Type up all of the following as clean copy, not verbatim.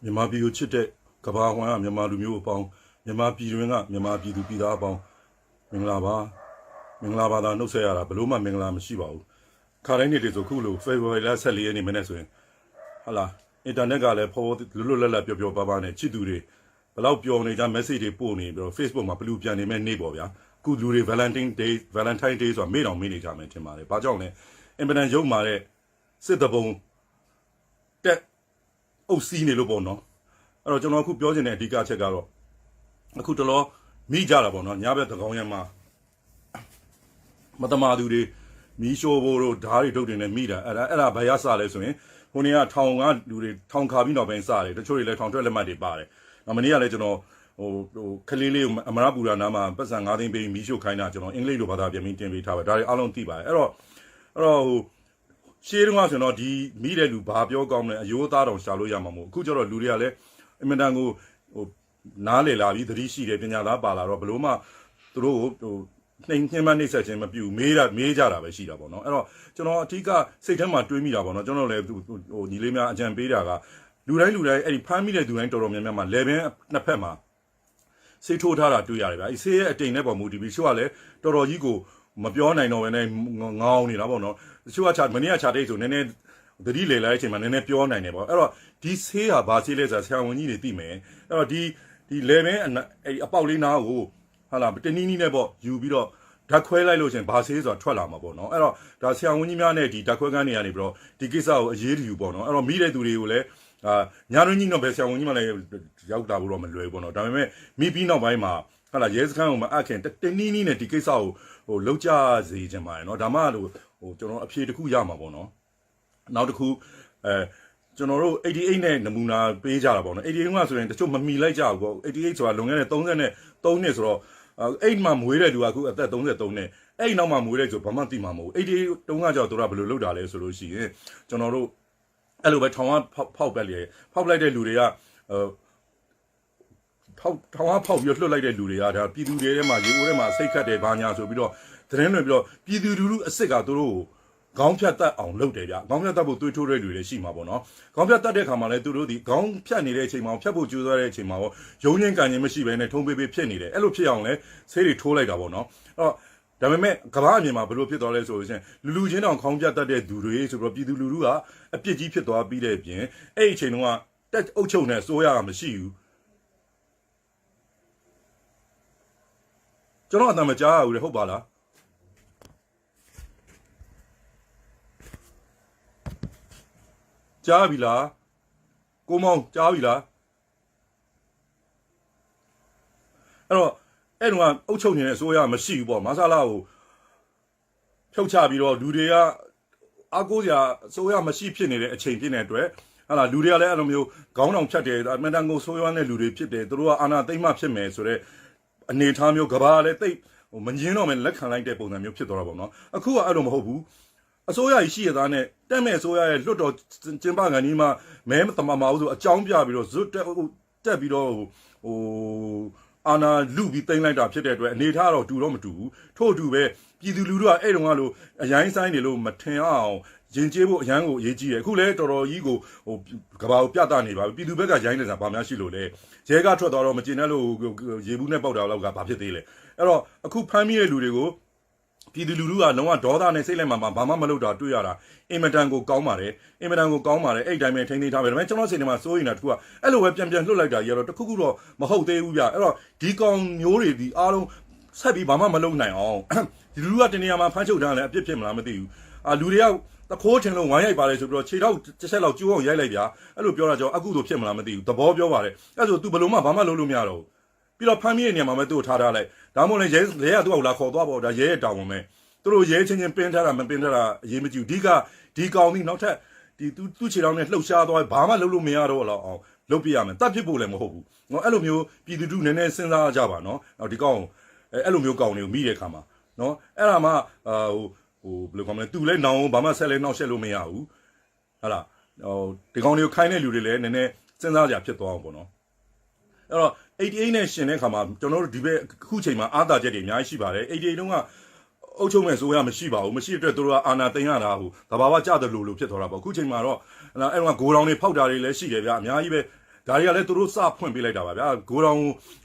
မြန်မာပြည်ကိုချစ်တဲ့ကဘာဝမ်းကမြန်မာလူမျိုးအပေါင်းမြန်မာပြည်တွင်ကမြန်မာပြည်သူပြည်သားအပေါင်းမင်္ဂလာပါသာနှုတ်ဆက်ရတာဘလို့မှမင်္ဂလာမရှိပါဘူးခါတိုင်းနေ့တွေဆိုခုလိုဖေဖော်ဝါရီလ14ရက်နေ့မနေ့ဆိုရင်ဟာလာအင်တာနက်ကလည်းဖော်လွတ်လပ်ပျော်ပါနဲ့ချစ်သူတွေဘလောက်ပျော်နေကြ message တွေပို့နေပြီးတော့ Facebook မှာဘလူးပြန်နေမဲ့နေ့ပေါ့ဗျာအခုလူတွေ Valentine Day ဆိုတာမေ့တော်မေ့နေကြမယ်ထင်ပါတယ်ဘာကြောင့်လဲအင်ပဒန်ရုပ်မာတဲ့စစ်တပုံတက်အုပ်စီးနေလို့ပေါ့နော်အဲ့တော့ကျွန်တော်အခုပြောချင်တဲ့အဓိကချက်ကတော့အခုတလောမိကြတာပေါ့နော်ညဘက်သကောင်းရမ်းမှာမတမာသူတွေမီးရှိုးဖို့တို့ဓာတ်တွေထုတ်တင်နေမိတာအဲ့ဒါဘယ်ရစလဲဆိုရင်ဟိုနေ့ကထောင်ကလူတွေထောင်ခါပြီးတော့ပဲစတယ်တချို့တွေလည်းထောင်ထွက်လက်မှတ်တွေပါတယ်မနေ့ကလည်းကျွန်တော်ဟိုခလေးလေးအမရပူရာနာမှာပတ်စံ9သိန်းပေးမီးရှို့ခိုင်းတာကျွန်တော်အင်္ဂလိပ်လိုဘာသာပြန်ပြီးတင်ပေးထားပါဒါတွေအားလုံးသိပါတယ်အဲ့တော့ဟိုရှေးတုန်းကဆိုတော့ဒီမိတဲ့လူဘာပြောကောင်းလဲအယိုးသားတော်ရှာလို့ရမှာမို့အခုကျတော့လူတွေကလည်းအင်မတန်ကိုဟိုနားလေလာပြီးသတိရှိတယ်ပညာသားပါလာတော့ဘလို့မှသူတို့ဟိုနှိမ့်ဆက်ခြင်းမပြုမေးကြတာပဲရှိတာပေါ့နော်အဲ့တော့ကျွန်တော်အထူးကစိတ်ထဲမှာတွေးမိတာပေါ့နော်ကျွန်တော်လည်းဟိုညီလေးများအကြံပေးတာကလူတိုင်းအဲ့ဒီဖမ်းမိတဲ့သူတိုင်းတော်တော်များများမှာလေဘင်းနှစ်ဖက်မှာစိတ်ထိုးထားတာတွေ့ရတယ်ဗျအဲ့ဆေးရဲ့အတိမ်နဲ့ပေါ်မူတည်ပြီးရှို့ကလည်းတော်တော်ကြီးကိုမပြောနိုင်တော့ဘဲနဲ့ငောင်းနေတာပေါ့နော်တချို့ကမနေ့ကခြာတိတ်ဆိုနည်းနည်းသတိလေလာတဲ့အချိန်မှာနည်းနည်းပြောနိုင်တယ်ပေါ့အဲ့တော့ဒီဆေးဟာဘာဆေးလဲဆိုတာဆရာဝန်ကြီးတွေသိမယ်အဲ့တော့ဒီလေဘင်းအဲ့အပေါက်လေးနားကိုဟာလာတနည်းနည်းနဲ့ပေါ့ယူပြီးတော့ဓာတ်ခွဲလိုက်လို့ရှင်ဘာဆေးဆိုတာထွက်လာမှာပေါ့နော်အဲ့တော့ဒါဆရာဝန်ကြီးများနဲ့ဒီဓာတ်ခွဲခန်းတွေကနေပြီးတော့ဒီကိစ္စကိုအရေးယူပေါ့နော်အဲ့တော့မိတဲ့သူတွေကိုလည်းညာရင်းကြီးတော့ပဲဆရာဝန်ကြီးမှလည်းရောက်တာဘူးတော့မလွယ်ဘူးပေါ့နော်ဒါပေမဲ့မိပြီးနောက်ပိုင်းမှာဟာလာရဲစခန်းကိုမအပ်ခင်တနည်းနည်းနဲ့ဒီကိစ္စကိုဟိုလောက်ကြစေချင်ပါတယ်နော်ဒါမှလို့ဟိုကျွန်တော်အဖြေတစ်ခုရမှာပေါ့နော်နောက်တစ်ခုကျွန်တော်တို့88နဲ့နမူနာပေးကြတာပေါ့နော်88ကဆိုရင်တချို့မမီလိုက်ကြဘူးပေါ့88ဆိုတာလွန်ခဲ့တဲ့33နှစ်ဆိုတော့8မှာမွေးတဲ့လူကအခုအသက်33နဲ့အဲ့နောက်မှာမွေးတဲ့ဆိုဘာမှသိမှာမဟုတ်ဘူး88တုန်းကကြောက်သူကဘယ်လိုလုပ်တာလဲဆိုလို့ရှိရင်ကျွန်တော်တို့အဲ့လိုပဲထောင်ကဖောက်လိုက်တဲ့လူတွေကထောင်ကဖောက်ပြီးလွှတ်လိုက်တဲ့လူတွေကဒါပြည်သူတွေထဲမှာရေအိုးထဲမှာစိတ်ခတ်တယ်ဘာညာဆိုပြီးတော့သတင်းတွေပြီးတော့ပြည်သူလူထုအစ်စ်ကသူတို့ကိုခေါင်းဖြတ်တတ်အောင်လုပ်တယ်ဗျခေါင်းဖြတ်တတ်ဖို့တွေးထိုးတဲ့လူတွေရှိမှာပေါ့နော်ခေါင်းဖြတ်တတ်တဲ့ခါမှာလည်းသူတို့ဒီခေါင်းဖြတ်နေတဲ့အချိန်မှာဖြတ်ဖို့ကြိုးစားတဲ့အချိန်မှာရောရုံးချင်းကန်ချင်းမရှိဘဲနဲ့ထုံးပေးဖြစ်နေတယ်အဲ့လိုဖြစ်အောင်လဲဆေးတွေထိုးလိုက်တာပေါ့နော်အဲ့တော့ဒါပေမဲ့ကမ္ဘာအမြင်မှာဘယ်လိုဖြစ်သွားလဲဆိုလို့ရှိရင်လူချင်းတောင်ခေါင်းပြတ်တတ်တဲ့သူတွေဆိုတော့ပြည်သူလူထုကအပြစ်ကြီးဖြစ်သွားပြီးတဲ့အပြင်အဲ့ဒီအချိန်တုန်းကတက်အုပ်ချုပ်နေစိုးရကမရှိဘူးကျွန်တော်အတမ်းမကြားရဘူးလေဟုတ်ပါလားကြားပြီလားကိုမောင်ကြားပြီလားအဲ့တော့အဲ့တော့အုပ်ချုပ်နေတဲ့အစိုးရမရှိဘူးပေါ့မဆလာကိုဖြုတ်ချပြီးတော့လူတွေကအားကိုးစရာအစိုးရမရှိဖြစ်နေတဲ့အချိန်ဖြစ်နေတဲ့အတွက်ဟာလာလူတွေကလည်းအဲ့လိုမျိုးခေါင်းတောင်ဖြတ်တယ်အမှန်တန်ကိုဆိုးရွားတဲ့လူတွေဖြစ်တယ်သူတို့ကအာဏာသိမ်းမှဖြစ်မယ်ဆိုတော့အနေထားမျိုးကဘာလည်းတိတ်မငင်းတော့မယ်လက်ခံလိုက်တဲ့ပုံစံမျိုးဖြစ်သွားတာပေါ့နော်အခုကအဲ့လိုမဟုတ်ဘူးအစိုးရကြီးရှိရသားနဲ့တက်မဲ့အစိုးရရဲ့လွတ်တော်ကျင်းပကန်ကြီးမှာမဲမတမမအောင်ဆိုအကြောင်းပြပြီးတော့ဇွတ်တက်ပြီးတော့ဟိုအာနာလူပြီးတင်လိုက်တာဖြစ်တဲ့အတွက်အနေထားတော့တူတော့မတူဘူးထို့အတူပဲပြည်သူလူထုကအဲ့တုန်းကလို့အရင်ဆိုင်နေလို့မထင်အောင်ရင်ကျေးဖို့အရန်ကိုအရေးကြီးတယ်အခုလဲတော်တော်ကြီးကိုဟိုကဘာကိုပြတာနေပါပြီပြည်သူဘက်ကရိုင်းနေတာဘာများရှိလို့လဲရဲကထွက်သွားတော့မကျင်တဲ့လို့ရေဘူးနဲ့ပေါက်တာလောက်ကဘာဖြစ်သေးလဲအဲ့တော့အခုဖမ်းမိတဲ့လူတွေကိုပြည်သူလူထုကလုံးဝဒေါသနဲ့စိတ်လိုက်မှာဘာမှမလုပ်တာတွေ့ရတာအင်မတန်ကိုကောင်းပါတယ်အဲ့တိုင်းပဲထိန်းသိမ်းထားပဲဒါပေမဲ့ကျွန်တော်စိတ်ထဲမှာစိုးရိမ်တာတခုကအဲ့လိုပဲပြန်လွတ်လိုက်တာကြီးတော့တခုခုတော့မဟုတ်သေးဘူးဗျအဲ့တော့ဒီကောင်မျိုးတွေဒီအားလုံးဆက်ပြီးဘာမှမလုပ်နိုင်အောင်ဒီလူကတနေရာမှာဖမ်းချုပ်ထားတယ်အပြစ်ဖြစ်မလားမသိဘူးလူတွေကတခိုးထင်လို့ဝိုင်းရိုက်ပါလေဆိုပြီးတော့ခြေထောက်တစ်ချက်လောက်ကျိုးအောင်ရိုက်လိုက်ဗျာအဲ့လိုပြောတာကြောင့်အခုဆိုဖြစ်မလားမသိဘူးသဘောပြောပါတယ်အဲ့ဆို तू ဘယ်လိုမှဘာမှလုပ်လို့မရတော့ဘူးပြီးတော့ဖမ်းမိတဲ့နေရာမှာပဲသူ့ကိုထားလိုက်ဒါမှမဟုတ်လည်းရဲကသူ့ကိုလာခေါ်သွားပေါ့ဒါရဲရဲ့တောင်းဝင်မဲ့သူတို့ရဲချင်းပင်းထားတာမပင်းထားတာအရေးမကြီးဘူးဒီကောင်ကြီးနောက်ထပ်ဒီသူ့ခြေထောက်နဲ့လှုပ်ရှားသွားဘာမှလုပ်လို့မရတော့တော့အောင်လုပ်ပြရမယ်တတ်ဖြစ်ဖို့လည်းမဟုတ်ဘူးနော်အဲ့လိုမျိုးပြည်သူနည်းနည်းစဉ်းစားကြပါနော်နောက်ဒီကောင်အဲ့လိုမျိုးကောင်တွေကိုမိတဲ့အခါမှာနော်အဲ့ဒါမှဟိုဘယ်လိုကောင်းမလဲသူလည်းနောင်ဘာမှဆက်လဲနှောက်ရှက်လို့မရဘူးဟာလားဟိုဒီကောင်တွေကိုခိုင်းတဲ့လူတွေလည်းနည်းနည်းစဉ်းစားကြဖြစ်သွားအောင်ပေါ့နော်အဲ့တော့88နဲ့ရှင်တဲ့ခါမှာကျွန်တော်တို့ဒီဘက်အခုချိန်မှာအားသာချက်တွေအများကြီးရှိပါတယ်88တုန်းကအုပ်ချုပ်မဲ့ဆိုရမရှိပါဘူးမရှိတဲ့အတွက်တို့ကအာဏာသိမ်းရတာဟိုသဘာဝကျတယ်လို့ဖြစ်သွားတာပေါ့အခုချိန်မှာတော့အဲ့တော့ဂိုးတောင်တွေဖောက်တာတွေလည်းရှိတယ်ဗျာအများကြီးပဲ ဒါတွေကလည်းသူတို့စဖွင့်ပေးလိုက်တာပါဗျာကိုတော်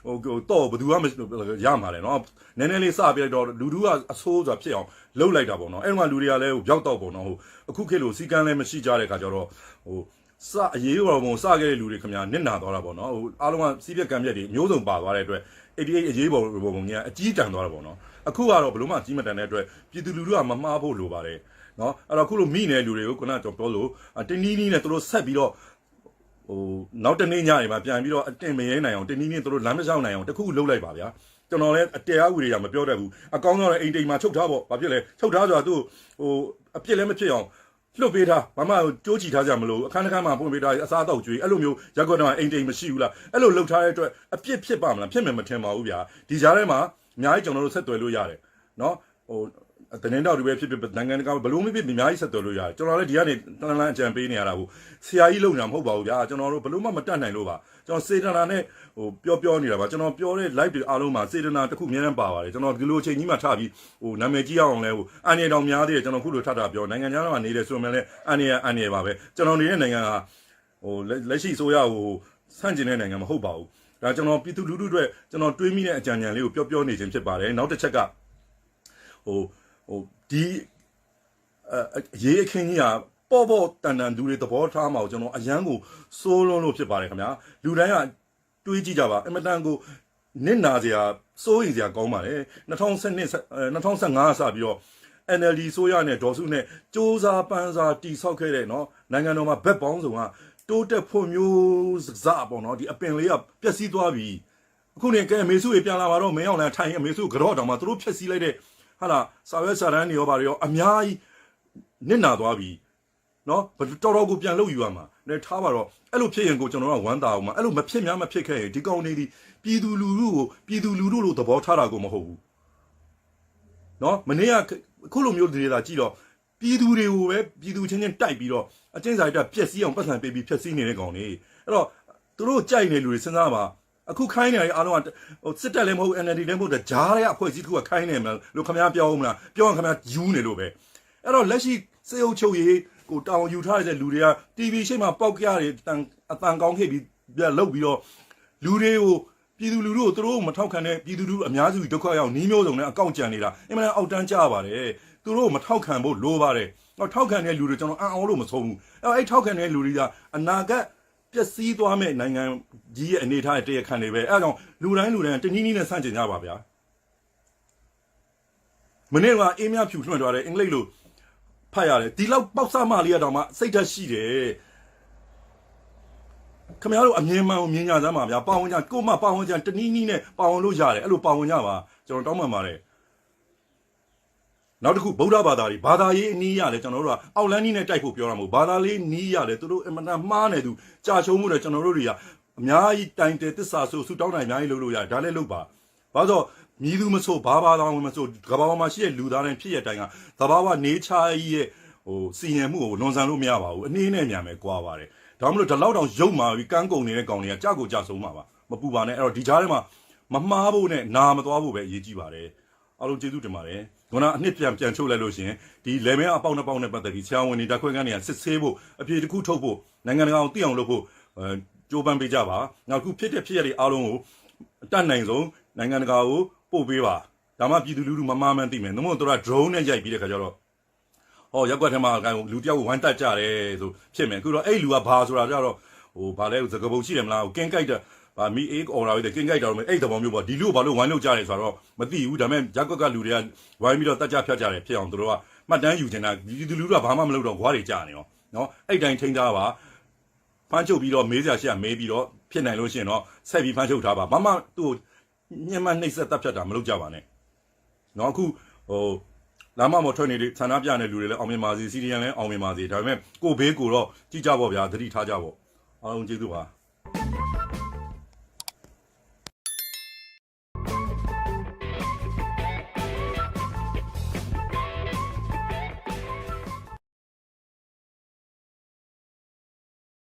တော့ဘယ်သူမှရမှာလေနော်နည်းနည်းလေးစပေးလိုက်တော့လူတို့ကအဆိုးဆိုတာဖြစ်အောင်လှုပ်လိုက်တာပေါ့နော်အဲ့မှာလူတွေကလည်းပြောက်တော့ပေါ့နော်အခုခေတ်လို့စီကန်းလည်းမရှိကြတဲ့ခါကျတော့စအရေးတော်ပုံစခဲ့တဲ့လူတွေခင်ဗျာနစ်နာသွားတာပေါ့နော်အားလုံးကစီးပြက်ကံပြက်တွေမျိုးစုံပါသွားတဲ့အတွက်88အရေးပေါ်ပုံကြီးကအကြီးတန်သွားတာပေါ့နော်အခုကတော့ဘလို့မှအကြီးမတန်တဲ့အတွက်ပြည်သူလူထုကမမှားဖို့လိုပါတယ်နော်အဲ့တော့ခုလိုမိနေတဲ့လူတွေကိုခုနကကျွန်တော်ပြောလို့တင်းနီးနီးနဲ့သူတို့ဆက်ပြီးတော့နောက်တနေ့ညနေမှာပြန်ပြီးတော့အတင်မရဲနိုင်အောင်တင်းနီးနီးသူတို့လမ်းမလျှောက်နိုင်အောင်တခုလှုပ်လိုက်ပါဗျာကျွန်တော်လည်းတရားဥပဒေကမပြောတတ်ဘူးအကောင်းဆုံးအိမ်တိမ်မှာချုပ်ထားပေါ့ဘာဖြစ်လဲချုပ်ထားဆိုတာသူအပြစ်လည်းမဖြစ်အောင်လွတ်ပေးထားဘာမှကြိုးချီထားကြမလို့အခန်းတစ်ခန်းမှာပွင့်ပေးထားအစားတော့ကျွေးအဲ့လိုမျိုးရက်ကွက်တော့အိမ်တိမ်မရှိဘူးလားအဲ့လိုလှုပ်ထားတဲ့အတွက်အပြစ်ဖြစ်ပါမလားဖြစ်မယ်မထင်ပါဘူးဗျာဒီကြားထဲမှာအများကြီးကျွန်တော်တို့ဆက်သွယ်လို့ရတယ်နော်တင်းတောက်တွေပဲဖြစ်ဖြစ်နိုင်ငံတကာဘလို့မဖြစ်အများကြီးဆက်သွယ်လို့ရတယ်ကျွန်တော်လည်းဒီကနေတန်းလန်းအကြံပေးနေရတာကိုဆရာကြီးလုံနေတာမဟုတ်ပါဘူးဗျာကျွန်တော်တို့ဘလို့မှမတတ်နိုင်လို့ပါကျွန်တော်စေတနာနဲ့ပြောနေတာပါကျွန်တော်ပြောတဲ့ live တွေအားလုံးမှာစေတနာတစ်ခုအများနဲ့ပါပါတယ်ကျွန်တော်ဒီလိုအချိန်ကြီးမှထပြီးနာမည်ကြီးအောင်လဲအန်ရတောင်များသေးတယ်ကျွန်တော်ခုလိုထတာပြောနိုင်ငံခြားမှာနေတယ်ဆိုမှလည်းအန်ရပါပဲကျွန်တော်နေတဲ့နိုင်ငံကလက်ရှိဆိုရဆန့်ကျင်တဲ့နိုင်ငံမဟုတ်ပါဘူးဒါကျွန်တော်ပြည်သူလူထုအတွက်ကျွန်တော်တွေးမိတဲ့အကြံဉာဏ်လေးကိုပြောနေခြင်းဖြစ်ပါတယ်နောက်တစ်ချက်ကဒီရေးအခင်းကြီးကပေါ့တန်လူတွေသဘောထားမှာကျွန်တော်အရန်ကိုစိုးလုံးလို့ဖြစ်ပါတယ်ခင်ဗျာလူတိုင်းကတွေးကြည့်ကြပါအင်မတန်ကိုနစ်နာစရာစိုးရိမ်စရာကောင်းပါတယ်2015စပြီးတော့ NLD ဆိုရနဲ့ဒေါ်စုနဲ့စ조사ပန်းစားတိဆောက်ခဲ့တဲ့နော်နိုင်ငံတော်မှာဘက်ပေါင်းစုံကတိုးတက်ဖို့မျိုးစပေါ့နော်ဒီအပင်လေးကပျက်စီးသွားပြီအခုနေကဲအမေစုတွေပြန်လာပါတော့မင်းအောင်လည်းထိုင်အမေစုကတော့တောင်မှသူတို့ဖျက်ဆီးလိုက်တဲ့ဟာလားစာရွက်စာတမ်းတွေရောပါရောအများကြီးနစ်နာသွားပြီနော်တော်တော်ကိုပြန်လုပ်ယူရမှာနဲ့ထားပါတော့အဲ့လိုဖြစ်ရင်ကိုကျွန်တော်ကဝမ်းသာအောင်မှာအဲ့လိုမဖြစ်များမဖြစ်ခဲ့ရင်ဒီကောင်တွေဒီပြည်သူလူထုလို့သဘောထားတာကိုမဟုတ်ဘူးနော်မနေ့ကခုလိုမျိုးတွေသာကြည့်တော့ပြည်သူတွေကိုပဲပြည်သူချင်းချင်းတိုက်ပြီးတော့အကျဉ်းစာရိတ္တပျက်စီးအောင်ပတ်စံပေးပြီးဖျက်ဆီးနေတဲ့ကောင်တွေအဲ့တော့သူတို့ကြိုက်နေလူတွေစဉ်းစားပါအခုခိုင်းနေရအားလုံးကစစ်တပ်လည်းမဟုတ် NLD လည်းမဟုတ်တဲ့ဂျားရဲ့အဖွဲ့အစည်းတစ်ခုကခိုင်းနေမှာလို့ခင်ဗျားပြောအောင်မလားပြောရင်ခင်ဗျားယူနေလို့ပဲအဲ့တော့လက်ရှိစေအုပ်ချုပ်ရေးကိုတောင်းယူထားတဲ့လူတွေက TV ရှိမှပေါက်ကြရတယ်အတန်ကောင်းခဲ့ပြီးပြန်လုတ်ပြီးတော့လူတွေကိုပြည်သူလူထုကိုသူတို့မထောက်ခံတဲ့ပြည်သူလူထုအများစုဒုက္ခရောက်နှီးမျိုးစုံနဲ့အကောင့်ကြံနေတာအမှန်အောက်တန်းကြပါတယ်သူတို့မထောက်ခံဖို့လိုပါတယ်ထောက်ခံတဲ့လူတွေကျွန်တော်အံ့ဩလို့မဆုံးဘူးအဲ့ထောက်ခံတဲ့လူတွေကအနာဂတ်ပျက်စီးသွားမဲ့နိုင်ငံကြီးရဲ့အနေထားတဲ့တရားခံတွေပဲအဲဒါကြောင့်လူတိုင်းတနည်းနည်းနဲ့ဆန့်ကျင်ကြပါဗျာမနေ့ကအေးမြဖြူထွန်းသွားတယ်အင်္ဂလိပ်လိုဖတ်ရတယ်ဒီလောက်ပေါက်ဆမလေးရတော့မှစိတ်ဓာတ်ရှိတယ်ခင်ဗျားတို့အမြင်မှန်ကိုမြင်ကြစမ်းပါဗျာပါဝင်ကြကိုမပါဝင်ကြတနည်းနည်းနဲ့ပါဝင်လို့ရတယ်အဲ့လိုပါဝင်ကြပါကျွန်တော်တောင်းပန်ပါတယ်နောက်တစ်ခုဗုဒ္ဓဘာသာတွေဘာသာရေးအနည်းရတယ်ကျွန်တော်တို့ကအောက်လန်းနီးနဲ့တိုက်ဖို့ပြောတာမဟုတ်ဘာသာလေးနီးရတယ်သူတို့အမှန်တမ်းမှားနေသူကြာရှုံးမှုနဲ့ကျွန်တော်တို့တွေကအများကြီးတိုင်တယ်တစ္ဆာဆိုဆူတောင်းနိုင်အများကြီးလုပ်လို့ရတယ်ဒါလည်းလုပ်ပါဘာလို့မြည်သူမဆိုဘာသာဝင်မဆိုကဘာပေါ်မှာရှိတဲ့လူသားတိုင်းဖြစ်ရတဲ့အတိုင်းကသဘာဝနေချာကြီးရဲ့စီရင်မှုကိုလွန်ဆန်လို့မရပါဘူးအနည်းနဲ့မြန်မယ်ကွာပါတယ်ဒါမှမဟုတ်ဒီလောက်တောင်ရုပ်မာပြီးကန်းကုန်နေတဲ့ကောင်တွေကကြောက်ကိုကြောက်ဆုံးမှာပါမပူပါနဲ့အဲ့တော့ဒီကြားထဲမှာမမှားဖို့နဲ့နာမသွားဖို့ပဲအရေးကြီးပါတယ်အားလုံးကျေးဇူးတင်ပါတယ်ခုနအနှစ်ပြန်ချုပ်လိုက်လို့ရှင်ဒီလေမဲအပေါက်နှစ်ပေါက်နဲ့ပတ်သက်ပြီးဆရာဝန်တွေဓာတ်ခွဲခန်းတွေကစစ်ဆေးဖို့အပြေတစ်ခုထုတ်ဖို့နိုင်ငံတကာအောင်သိအောင်လုပ်ဖို့ကြိုးပမ်းပေးကြပါနောက်ခုဖြစ်တဲ့ဖြစ်ရတဲ့အားလုံးကိုအတတ်နိုင်ဆုံးနိုင်ငံတကာကိုပို့ပေးပါဒါမှပြည်သူလူထုမမှားမှန်းသိမယ်နှမို့တို့က drone နဲ့ရိုက်ပြီးတဲ့ခါကျတော့ရက်ကွက်ထဲမှာလူတယောက်ကိုဝိုင်းတက်ကြတယ်ဆိုဖြစ်မယ်အခုတော့အဲ့လူကဘာဆိုတာကြတော့ဘာလဲစကပုံရှိတယ်မလားကင်းကြိုက်တဲ့မီအေးအော်လာပြီးကင်းကြိုက်တာတော့အဲ့သဘောမျိုးပေါ့ဒီလူကိုဘာလို့ဝိုင်းလောက်ကြတယ်ဆိုတော့မသိဘူးဒါပေမဲ့ရက်ကွက်ကလူတွေကဝိုင်းပြီးတော့တက်ကြဖြတ်ကြတယ်ဖြစ်အောင်တို့ကမှတ်တမ်းယူနေတာပြည်သူလူထုကဘာမှမလုပ်တော့ဂွားတွေကြာနေရောနော်အဲ့တိုင်းထိန်းထားပါဖမ်းချုပ်ပြီးတော့မေးစရာရှိရမေးပြီးတော့ဖြစ်နိုင်လို့ရှိရင်တော့ဆက်ပြီးဖမ်းချုပ်ထားပါဘာမှသူ့ညှဉ်းပန်းနှိပ်စက်တပ်ဖြတ်တာမလုပ်ကြပါနဲ့နော်အခုလာမမော်ထွက်နေတဲ့ဆန္ဒပြနေလူတွေလည်းအောင်မြင်ပါစေစီဒီယန်လည်းအောင်မြင်ပါစေဒါပေမဲ့ကိုဘေးကိုတော့ကြည့်ကြပေါ့ဗျာသတိထားကြပေါ့အားလုံးကျေးဇူးပါ